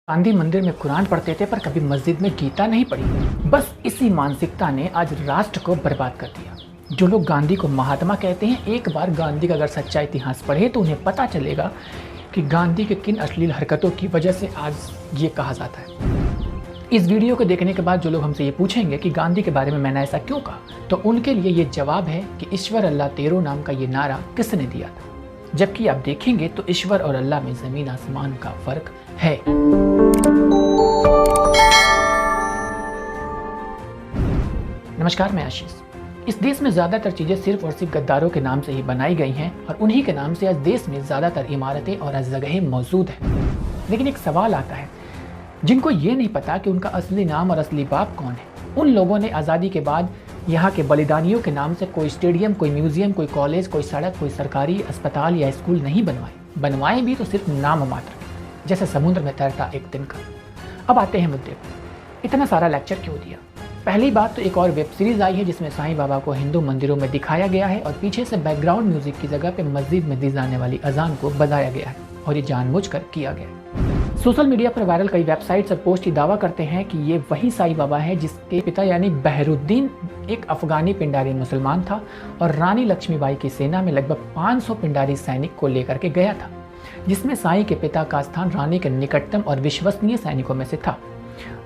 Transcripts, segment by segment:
गांधी मंदिर में कुरान पढ़ते थे पर कभी मस्जिद में गीता नहीं पढ़ी। बस इसी मानसिकता ने आज राष्ट्र को बर्बाद कर दिया। जो लोग गांधी को महात्मा कहते हैं, एक बार गांधी का अगर सच्चा इतिहास पढ़े तो उन्हें पता चलेगा कि गांधी के किन अश्लील हरकतों की वजह से आज ये कहा जाता है। इस वीडियो को देखने के बाद जो लोग हमसे ये पूछेंगे कि गांधी के बारे में मैंने ऐसा क्यों कहा, तो उनके लिए ये जवाब है कि ईश्वर अल्लाह तेरो नाम का ये नारा किसने दिया था। जबकि आप देखेंगे तो ईश्वर और अल्लाह में ज़मीन आसमान का फर्क है। नमस्कार, मैं आशीष। इस देश में ज़्यादातर चीज़ें सिर्फ और सिर्फ गद्दारों के नाम से ही बनाई गई हैं और उन्हीं के नाम से आज देश में ज़्यादातर इमारतें और जगहें मौजूद हैं। लेकिन एक सवाल आता है, जिनको ये नहीं पता कि उनका असली नाम और असली बाप कौन है। उन लोगों ने आज़ादी के बाद यहाँ के बलिदानियों के नाम से कोई स्टेडियम, कोई म्यूज़ियम, कोई कॉलेज, कोई सड़क, कोई सरकारी अस्पताल या स्कूल नहीं बनवाए भी तो सिर्फ नाम मात्र, जैसे समुद्र में तैरता एक दिन का। अब आते हैं मुद्दे पर। इतना सारा लेक्चर क्यों दिया? पहली बात तो एक और वेब सीरीज़ आई है जिसमें साईं बाबा को हिंदू मंदिरों में दिखाया गया है और पीछे से बैकग्राउंड म्यूजिक की जगह पे मस्जिद में दी जाने वाली अजान को बजाया गया है और ये जानबूझकर किया गया है। सोशल मीडिया पर वायरल कई वेबसाइट्स और पोस्ट ये दावा करते हैं कि ये वही साईं बाबा है जिसके पिता यानी बहरुद्दीन एक अफगानी पिंडारी मुसलमान था और रानी लक्ष्मीबाई की सेना में लगभग 500 पिंडारी सैनिक को लेकर के गया था, जिसमें साईं के पिता का स्थान रानी के निकटतम और विश्वसनीय सैनिकों में से था।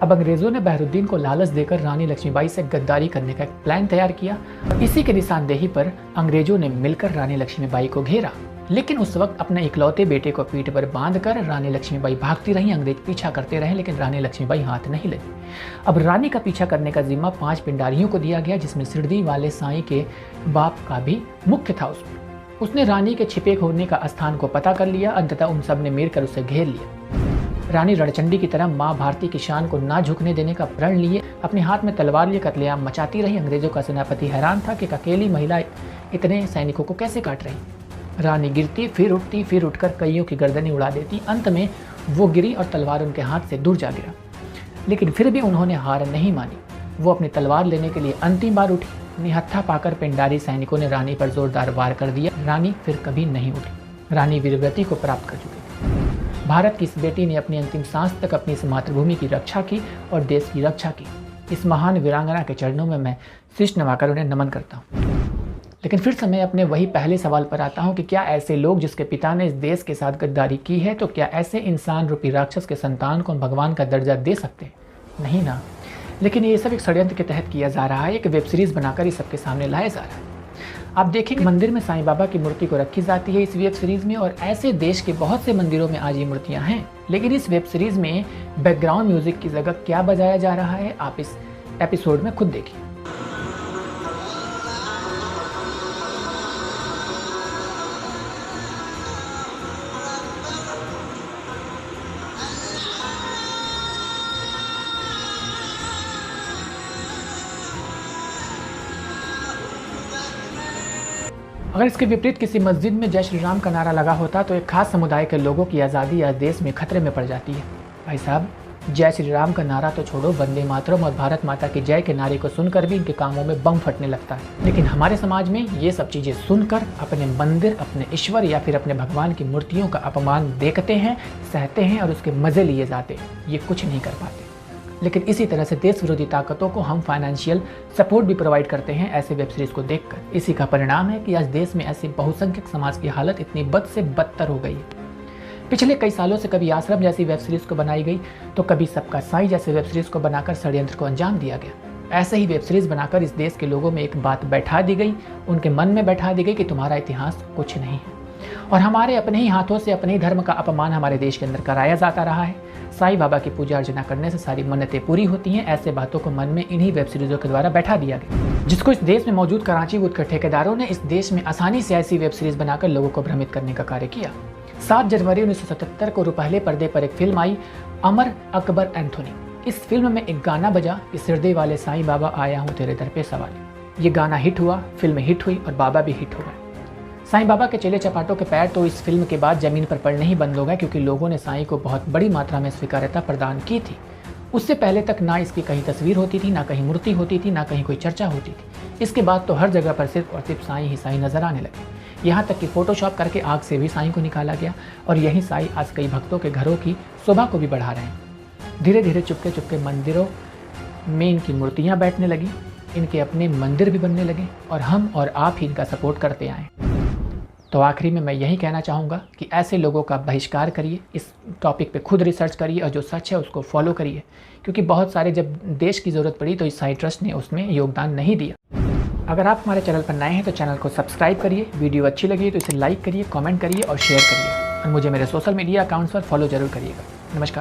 अब अंग्रेजों ने बहरुद्दीन को लालच देकर रानी लक्ष्मीबाई से गद्दारी करने का एक प्लान तैयार किया और इसी के निशानदेही पर अंग्रेजों ने मिलकर रानी लक्ष्मीबाई को घेरा। लेकिन उस वक्त अपने इकलौते बेटे को पीठ पर बांधकर रानी लक्ष्मीबाई भागती रही। अंग्रेज पीछा करते रहे लेकिन रानी लक्ष्मीबाई हाथ नहीं लगी। अब रानी का पीछा करने का जिम्मा 5 पिंडारियों को दिया गया, जिसमें सिरडी वाले साईं के बाप का भी मुख्य था। उसने रानी के छिपे होने का स्थान को पता कर लिया। अंततः उन सब ने मिलकर उसे घेर लिया। रानी रणचंडी की तरह माँ भारती की शान को ना झुकने देने का प्रण लिए अपने हाथ में तलवार लिए कत्लेआम मचाती रही। अंग्रेजों का सेनापति हैरान था कि अकेली महिला इतने सैनिकों को कैसे काट रही। रानी गिरती, फिर उठती, फिर उठकर कईयों की गर्दनें उड़ा देती। अंत में वो गिरी और तलवार उनके हाथ से दूर जा गिरा। लेकिन फिर भी उन्होंने हार नहीं मानी। वो अपनी तलवार लेने के लिए अंतिम बार उठी। निहत्था पाकर पिंडारी सैनिकों ने रानी पर जोरदार वार कर दिया। रानी फिर कभी नहीं उठी। रानी वीरगति को प्राप्त कर चुकी थी। भारत की इस बेटी ने अपनी अंतिम सांस तक अपनी इस मातृभूमि की रक्षा की और देश की रक्षा की। इस महान वीरांगना के चरणों में मैं शीश नवाकर उन्हें नमन करता हूँ। लेकिन फिर से मैं अपने वही पहले सवाल पर आता हूँ कि क्या ऐसे लोग जिसके पिता ने इस देश के साथ गद्दारी की है, तो क्या ऐसे इंसान रूपी राक्षस के संतान को भगवान का दर्जा दे सकते हैं? नहीं ना। लेकिन ये सब एक षड्यंत्र के तहत किया जा रहा है, एक वेब सीरीज़ बनाकर इस सबके सामने लाया जा रहा है। आप देखेंगे मंदिर में साईं बाबा की मूर्ति को रखी जाती है इस वेब सीरीज़ में, और ऐसे देश के बहुत से मंदिरों में आज ये मूर्तियाँ हैं। लेकिन इस वेब सीरीज़ में बैकग्राउंड म्यूजिक की जगह क्या बजाया जा रहा है, आप इस एपिसोड में खुद देखिए। अगर इसके विपरीत किसी मस्जिद में जय श्री राम का नारा लगा होता तो एक खास समुदाय के लोगों की आज़ादी आज देश में खतरे में पड़ जाती है। भाई साहब, जय श्री राम का नारा तो छोड़ो, वंदे मातरम और भारत माता की जय के नारे को सुनकर भी इनके कामों में बम फटने लगता है। लेकिन हमारे समाज में ये सब चीज़ें सुनकर अपने मंदिर, अपने ईश्वर या फिर अपने भगवान की मूर्तियों का अपमान देखते हैं, सहते हैं और उसके मज़े लिए जाते हैं। ये कुछ नहीं कर पाते। लेकिन इसी तरह से देश विरोधी ताकतों को हम फाइनेंशियल सपोर्ट भी प्रोवाइड करते हैं ऐसे वेब सीरीज़ को देखकर। इसी का परिणाम है कि आज देश में ऐसे बहुसंख्यक समाज की हालत इतनी बद से बदतर हो गई है। पिछले कई सालों से कभी आश्रम जैसी वेब सीरीज़ को बनाई गई तो कभी सबका साईं जैसे वेब सीरीज़ को बनाकर षड्यंत्र को अंजाम दिया गया। ऐसे ही वेब सीरीज़ बनाकर इस देश के लोगों में एक बात बैठा दी गई, उनके मन में बैठा दी गई कि तुम्हारा इतिहास कुछ नहीं है और हमारे अपने ही हाथों से अपने ही धर्म का अपमान हमारे देश के अंदर कराया जाता रहा है। साईं बाबा की पूजा अर्चना करने से सारी मन्नतें पूरी होती हैं। ऐसे बातों को मन में इन्हीं वेब सीरीजों के द्वारा बैठा दिया गया, जिसको इस देश में मौजूद कराची वुड के ठेकेदारों ने इस देश में आसानी से ऐसी वेब सीरीज बनाकर लोगों को भ्रमित करने का कार्य किया। 7 जनवरी 1977 को रुपहले पर्दे पर एक फिल्म आई, अमर अकबर एंथोनी। इस फिल्म में एक गाना बजा कि सिरडी वाले साईं बाबा आया हूँ तेरे दर पे सवारी। ये गाना हिट हुआ, फिल्म हिट हुई और बाबा भी हिट हो गए। साईं बाबा के चेले चपाटों के पैर तो इस फिल्म के बाद जमीन पर पड़ने ही बंद हो गए, क्योंकि लोगों ने साईं को बहुत बड़ी मात्रा में स्वीकार्यता प्रदान की थी। उससे पहले तक ना इसकी कहीं तस्वीर होती थी, ना कहीं मूर्ति होती थी, ना कहीं कोई चर्चा होती थी। इसके बाद तो हर जगह पर सिर्फ और सिर्फ साईं ही साईं नजर आने लगे। यहाँ तक कि फोटोशॉप करके आग से भी साईं को निकाला गया और यही साईं आज कई भक्तों के घरों की शोभा को भी बढ़ा रहे हैं। धीरे धीरे चुपके चुपके मंदिरों में इनकी मूर्तियाँ बैठने लगी, इनके अपने मंदिर भी बनने लगे और हम और आप ही इनका सपोर्ट करते आए। तो आखिरी में मैं यही कहना चाहूँगा कि ऐसे लोगों का बहिष्कार करिए, इस टॉपिक पे खुद रिसर्च करिए और जो सच है उसको फॉलो करिए, क्योंकि बहुत सारे जब देश की ज़रूरत पड़ी तो ईसाई ट्रस्ट ने उसमें योगदान नहीं दिया। अगर आप हमारे चैनल पर नए हैं तो चैनल को सब्सक्राइब करिए, वीडियो अच्छी लगी तो इसे लाइक करिए, कमेंट करिए और शेयर करिए और मुझे मेरे सोशल मीडिया अकाउंट्स पर फॉलो जरूर करिएगा। नमस्कार।